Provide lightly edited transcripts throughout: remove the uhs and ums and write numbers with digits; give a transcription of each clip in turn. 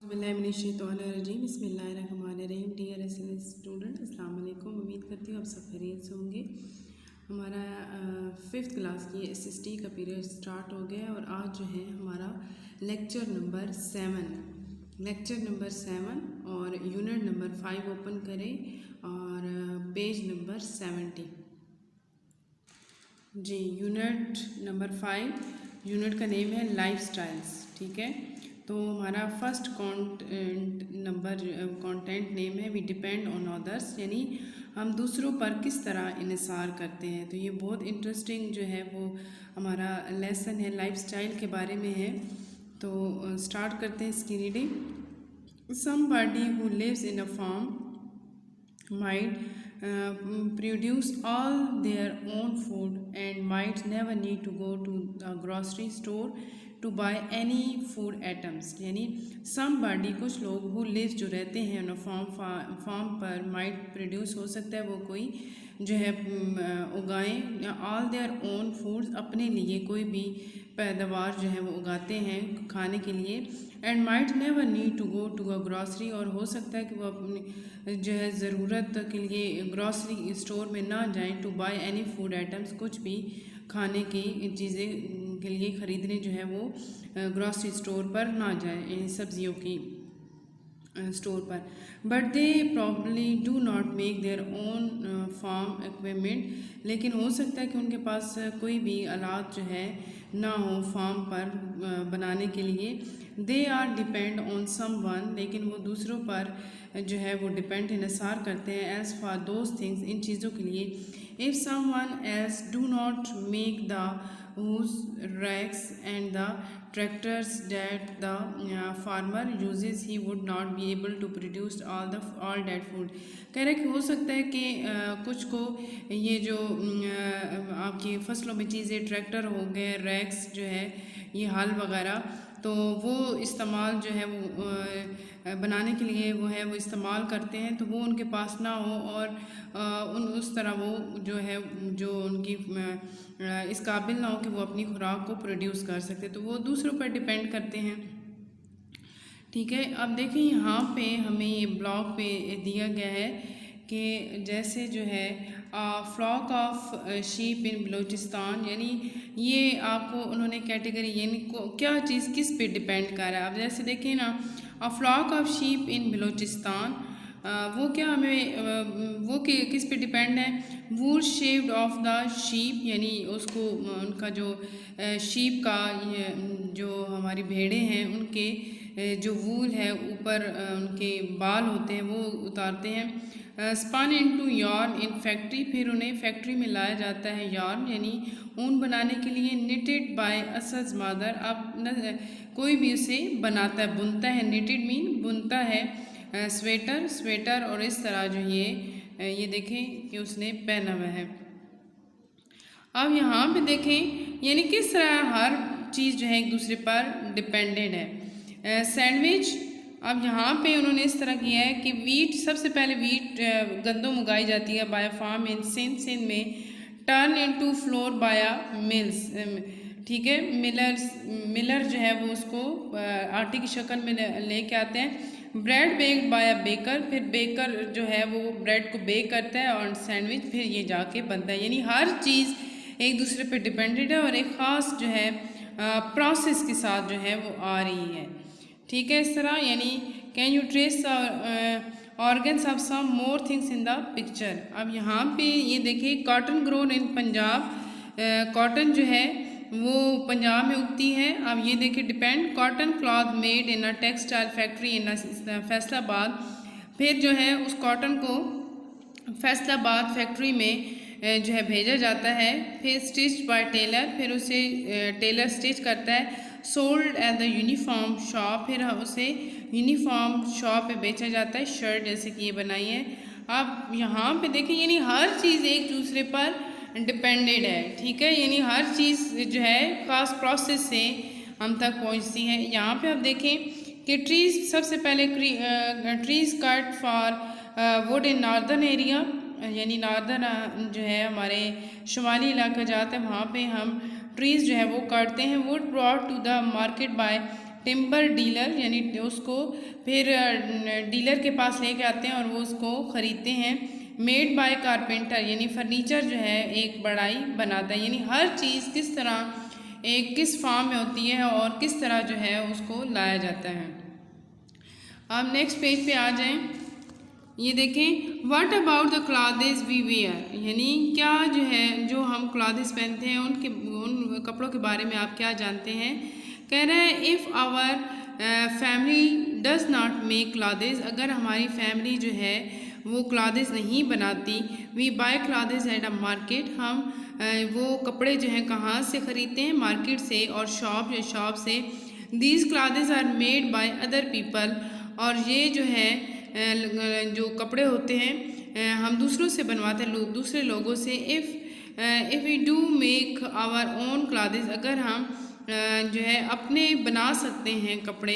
बिस्मिल्लाहिर्रहमानिर्रहीम बिस्मिल्लाहिर्रहमानिर्रहीम। Dear SLS student, अस्सलाम वालेकुम। उम्मीद करती हूँ आप सब खैरियत से होंगे। हमारा 5th क्लास की एसएसटी का पीरियड स्टार्ट हो गया और आज जो है हमारा लेक्चर नंबर 7 और यूनिट नंबर 5 ओपन करें और पेज नंबर 70 जी। यूनिट नंबर 5, यूनिट का नेम है लाइफ स्टाइल्स। ठीक है, तो हमारा फर्स्ट कंटेंट नेम है वी डिपेंड ऑन अदर्स, यानी हम दूसरों पर किस तरह इन्हिसार करते हैं। तो ये बहुत इंटरेस्टिंग जो है वो हमारा लेसन है, लाइफ स्टाइल के बारे में है। तो स्टार्ट करते हैं इसकी reading. Somebody who lives in a farm might produce all their own food and might never need to go to the grocery store to buy any food items। यानी somebody, कुछ लोग, who lives, जो रहते हैं on a farm पर, might produce, हो सकता है वो कोई जो है उगाएं, all their own foods, अपने लिए कोई भी पैदावार जो है वो उगाते हैं खाने के लिए। And might never need to go to a grocery, और हो सकता है कि वो अपनी जो है ज़रूरत के लिए ग्रॉसरी स्टोर में ना जाएं। To buy any food items, कुछ भी खाने की चीज़ें के लिए ख़रीदने जो है वो ग्रॉसरी स्टोर पर ना जाएं, सब्जियों की स्टोर पर। But they probably do not make their own farm equipment, लेकिन हो सकता है कि उनके पास कोई भी आलात जो है ना हो फार्म पर बनाने के लिए। They are depend on someone, लेकिन वो दूसरों पर जो है वो डिपेंड इन्हिसार करते हैं। एज़ फॉर दोज थिंग्स, इन चीज़ों के लिए। If someone else do not make the whose racks and the tractors that the farmer uses, he would not be able to produce all that food। कह रहे कि हो सकता है कि कुछ को ये जो आपकी फसलों में चीज़ें, ट्रैक्टर हो गए, रैक्स जो है ये हल वगैरह, तो वो इस्तेमाल जो है वो बनाने के लिए वो है वो इस्तेमाल करते हैं, तो वो उनके पास ना हो और उस तरह वो जो है जो उनकी इस काबिल ना हो कि वो अपनी खुराक को प्रोड्यूस कर सकते, तो वो दूसरों पर डिपेंड करते हैं। ठीक है, अब देखिए यहाँ पे हमें ये ब्लॉग पे दिया गया है कि जैसे जो है फ्लॉक ऑफ शीप इन बलूचिस्तान, यानी ये आपको उन्होंने कैटेगरी, यानी क्या चीज़ किस पे डिपेंड कर रहा है। अब जैसे देखें ना, फ्लॉक ऑफ शीप इन बलूचिस्तान, वो क्या हमें वो किस पे डिपेंड है। वूल शेप्ड ऑफ द शीप, यानी उसको उनका जो शीप का जो हमारी भेड़ें हैं उनके जो वूल है ऊपर उनके बाल होते हैं वो उतारते हैं। Spun into yarn in factory, फिर उन्हें फैक्ट्री में लाया जाता है यार्न, यानी ऊन बनाने के लिए। निटेड बाय असज मादर, अब कोई भी उसे बनाता है, बुनता है। निटेड मीन बुनता है, स्वेटर और इस तरह जो ये देखें कि उसने पहना हुआ है। अब यहाँ पे देखें यानी किस तरह हर चीज़ जो है एक दूसरे पर डिपेंडेंट है। सैंडविच, अब यहाँ पे उन्होंने इस तरह किया है कि वीट, सबसे पहले वीट गंदम उगाई जाती है बाय फार्म इन सिंध में, turn into floor bye mills. ठीक है, मिलर जो है वो उसको आटे की शक्ल में लेके आते हैं। Bread baked by a baker, फिर बेकर जो है वो ब्रेड को बेक करता है और सैंडविच फिर ये जाके बनता है। यानी हर चीज़ एक दूसरे पे डिपेंडेंट है और एक ख़ास जो है प्रोसेस के साथ जो है वो आ रही है। ठीक है, इस तरह यानी can you trace origins of some more things in the picture. अब यहाँ पे ये देखिए, cotton grown in Punjab, cotton जो है वो पंजाब में उगती है। अब ये देखिए, depend cotton cloth made in a textile factory in Faisalabad, फिर जो है उस कॉटन को फैसलाबाद फैक्ट्री में जो है भेजा जाता है। फिर स्टिच बाय टेलर, फिर उसे टेलर स्टिच करता है। Sold at the uniform shop, फिर उसे यूनिफॉर्म शॉप पे बेचा जाता है, शर्ट जैसे कि ये बनाई है। अब यहाँ पे देखिए यानी हर चीज़ एक दूसरे पर डिपेंडेड है। ठीक है, यानी हर चीज़ जो है ख़ास प्रोसेस से हम तक पहुँचती है। यहाँ पे आप देखें कि ट्रीज़, सबसे पहले trees cut for would in northern area, यानी नॉर्दर्न जो है हमारे शुमाली इलाका जाता है, वहाँ पे हम ट्रीज़ जो है वो काटते हैं। Wood brought to the market by timber dealer, यानी उसको फिर डीलर के पास लेके आते हैं और वो उसको ख़रीदते हैं। मेड बाय कारपेंटर, यानी फर्नीचर जो है एक बढ़ाई बनाता है, यानी हर चीज़ किस तरह एक किस फार्म में होती है और किस तरह जो है उसको लाया जाता है। अब नेक्स्ट पेज पे आ जाएं। ये देखें, what about the clothes we wear, यानी क्या जो है जो हम क्लॉथेस पहनते हैं उन कपड़ों के बारे में आप क्या जानते हैं। कह रहे हैं if our family does not make clothes, अगर हमारी फैमिली जो है वो क्लॉथेस नहीं बनाती, we buy clothes at a market, हम वो कपड़े जो हैं कहाँ से ख़रीदते हैं, मार्केट से और शॉप से। These clothes are made by other people, और ये जो है जो कपड़े होते हैं हम दूसरों से बनवाते हैं, दूसरे लोगों से। If we do make our own clothes, अगर हम जो है अपने बना सकते हैं कपड़े।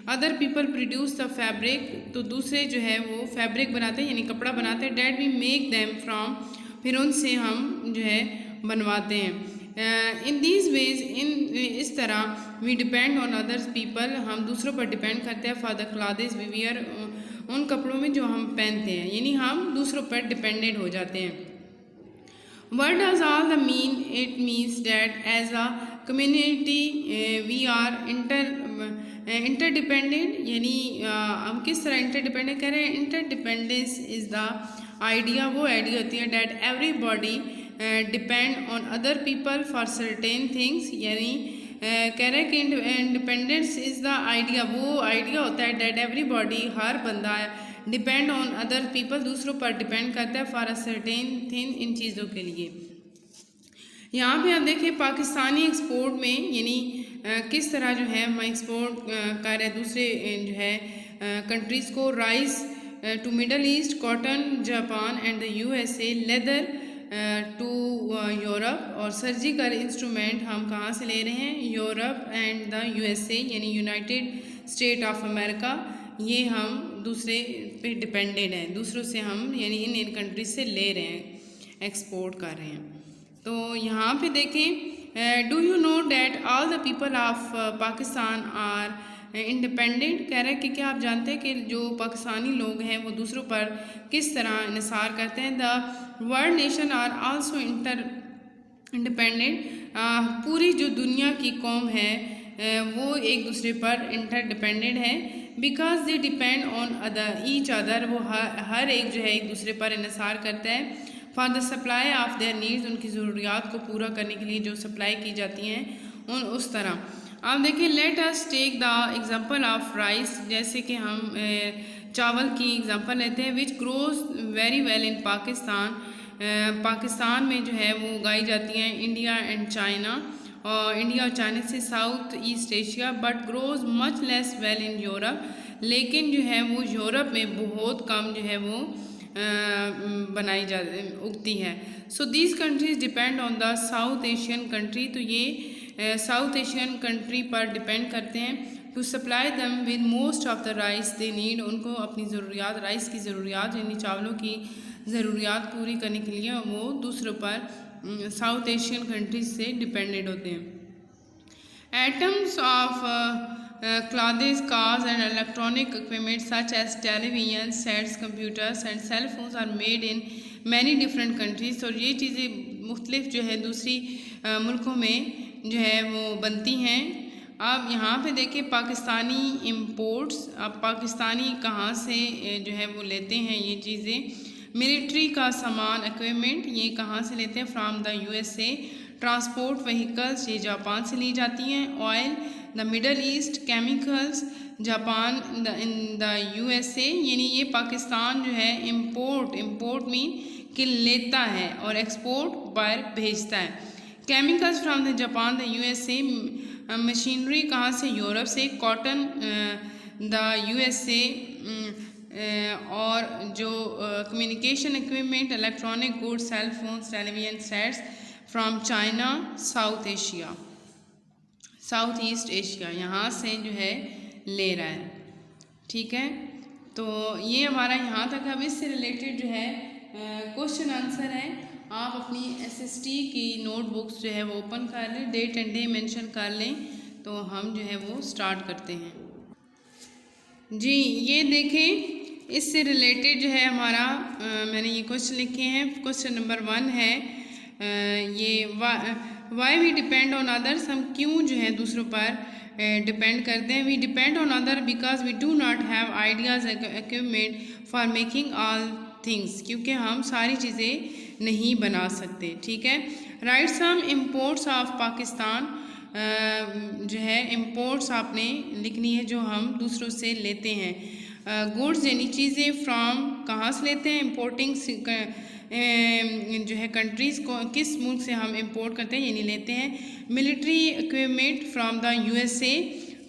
Other people produce the fabric, तो दूसरे जो है वो फैब्रिक बनाते हैं यानी कपड़ा बनाते हैं। That we make them from, फिर उनसे हम जो है बनवाते हैं। इन दीज वेज, इस तरह we depend on others people, हम दूसरों पर डिपेंड करते हैं। For the clothes we wear, उन कपड़ों में जो हम पहनते हैं, यानी हम दूसरों पर डिपेंडेंट हो जाते हैं। What does all the mean? It means that as a community we are interdependent, यानी हम किस तरह इंटरडिपेंडेंट कह रहे हैं। इंटरडिपेंडेंस इज़ द आइडिया, वो आइडिया होती है that everybody depend on other people for certain things, यानी कह रहे हैं कि इंडिपेंडेंस इज़ द आइडिया, वो आइडिया होता है डैट एवरीबॉडी, हर बंदा डिपेंड ऑन अदर पीपल, दूसरों पर डिपेंड करता है फॉर अ सर्टेन थिंग, इन चीज़ों के लिए। यहाँ पे आप देखिए पाकिस्तानी एक्सपोर्ट में, यानी किस तरह जो है हम एक्सपोर्ट कर रहे हैं दूसरे जो है कंट्रीज़ को। Rice to Middle East, cotton Japan and the USA, leather to Europe, और सर्जिकल इंस्ट्रूमेंट हम कहाँ से ले रहे हैं, यूरोप एंड द USA, यानी यूनाइटेड स्टेट ऑफ अमेरिका, ये हम दूसरे पे डिपेंडेड हैं, दूसरों से हम यानी इन कंट्रीज से ले रहे हैं, एक्सपोर्ट कर रहे हैं। तो यहाँ पे देखें, do you know that all the people of Pakistan are independent, कह रहे हैं कि क्या आप जानते हैं कि जो पाकिस्तानी लोग हैं वो दूसरों पर किस तरह इन्हिसार करते हैं। The world nation are also independent, पूरी जो दुनिया की कौम है वो एक दूसरे पर इंटरडिपेंडेंट है। Because they depend on other each other, वो हर एक जो है एक दूसरे पर इन्हिसार करता है। For the supply of their needs, उनकी ज़रूरियात को पूरा करने के लिए जो सप्लाई की जाती हैं उस तरह। आप देखिए, let us take the example of rice, जैसे कि हम चावल की एग्जांपल लेते हैं। Which grows very well in Pakistan, Pakistan में जो है वो उगाई जाती हैं। इंडिया एंड चाइना, और इंडिया और चाइना से South East Asia, but grows much less well in Europe, लेकिन जो है वो यूरोप में बहुत कम जो है वो उगती है। So these countries depend on the south Asian country, तो ये साउथ एशियन कंट्री पर डिपेंड करते हैं। टू सप्लाई दम with most of the rice they need, उनको अपनी ज़रूरियात, राइस की ज़रूरियात यानी चावलों की ज़रूरियात पूरी करने के लिए वो दूसरों पर साउथ एशियन कंट्रीज से डिपेंडेड होते हैं। Items of clothes, cars and electronic equipment such as television sets, computers and cell phones are made in many different countries, और ये चीज़ें मुख्तलिफ जो है दूसरी मुल्कों में जो है वो बनती हैं। अब यहाँ पे देखिए पाकिस्तानी इम्पोर्ट्स, अब पाकिस्तानी कहाँ से जो है वो लेते हैं ये चीज़ें। मिलिट्री का सामान, इक्विपमेंट, ये कहाँ से लेते हैं, from the USA। Transport vehicles, ये जापान से ली जाती हैं। Oil, the middle east. Chemicals, Japan in the USA, यानी ये पाकिस्तान जो है इम्पोर्ट मीन कि लेता है और एक्सपोर्ट बाहर भेजता है। Chemicals from the Japan the USA। Machinery कहाँ से, यूरोप से। कॉटन द USA, और जो communication equipment, electronic goods, cell phones, television sets from China, South Asia, South East Asia, यहाँ से जो है ले रहा है। ठीक है, तो ये हमारा यहाँ तक। अब इससे रिलेटेड जो है क्वेश्चन आंसर है। आप अपनी SST की नोटबुक्स जो है वो ओपन कर लें, डेट एंड डे मेंशन कर लें तो हम जो है वो स्टार्ट करते हैं जी। ये देखें, इससे रिलेटेड जो है हमारा मैंने ये क्वेश्चन लिखे हैं। क्वेश्चन नंबर 1 है ये why we depend on others, हम क्यों जो है दूसरों पर डिपेंड करते हैं। We depend on other because we do not have ideas equipment for making all things, क्योंकि हम सारी चीज़ें नहीं बना सकते। ठीक है। Right some imports of Pakistan, जो है इम्पोर्ट्स आपने लिखनी है जो हम दूसरों से लेते हैं। गुड्स यानी चीज़ें, फ्रॉम कहाँ से लेते हैं, इम्पोर्टिंग जो है कंट्रीज़ को, किस मुल्क से हम इंपोर्ट करते हैं यानी लेते हैं। Military equipment from the USA,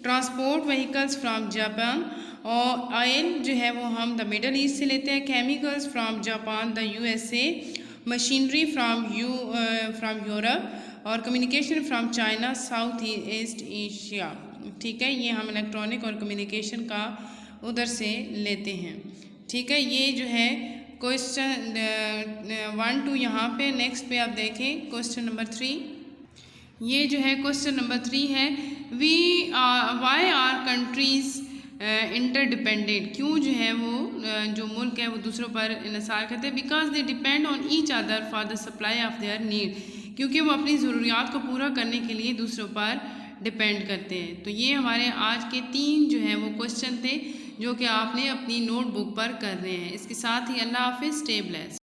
transport vehicles from Japan, और ऑयल जो है वो हम द मिडल ईस्ट से लेते हैं। Chemicals from Japan the USA, machinery from Europe, और communication from China South East Asia. ठीक है, ये हम इलेक्ट्रॉनिक और कम्युनिकेशन का उधर से लेते हैं। ठीक है, ये जो है क्वेश्चन 1 2 यहाँ पे। नेक्स्ट पे आप देखें क्वेश्चन नंबर 3। ये जो है क्वेश्चन नंबर 3 है, वाई आर कंट्रीज़ इंटरडिपेंडेंट, क्यों जो है वो जो मुल्क है वो दूसरों पर इन्हिसार करते हैं। Because they depend on each other for the supply of their need, क्योंकि वो अपनी ज़रूरियात को पूरा करने के लिए दूसरों पर डिपेंड करते हैं। तो ये हमारे आज के 3 जो हैं वो क्वेश्चन थे जो कि आपने अपनी नोटबुक पर कर रहे हैं। इसके साथ ही अल्लाह हाफिज़, स्टे ब्लेस्ड।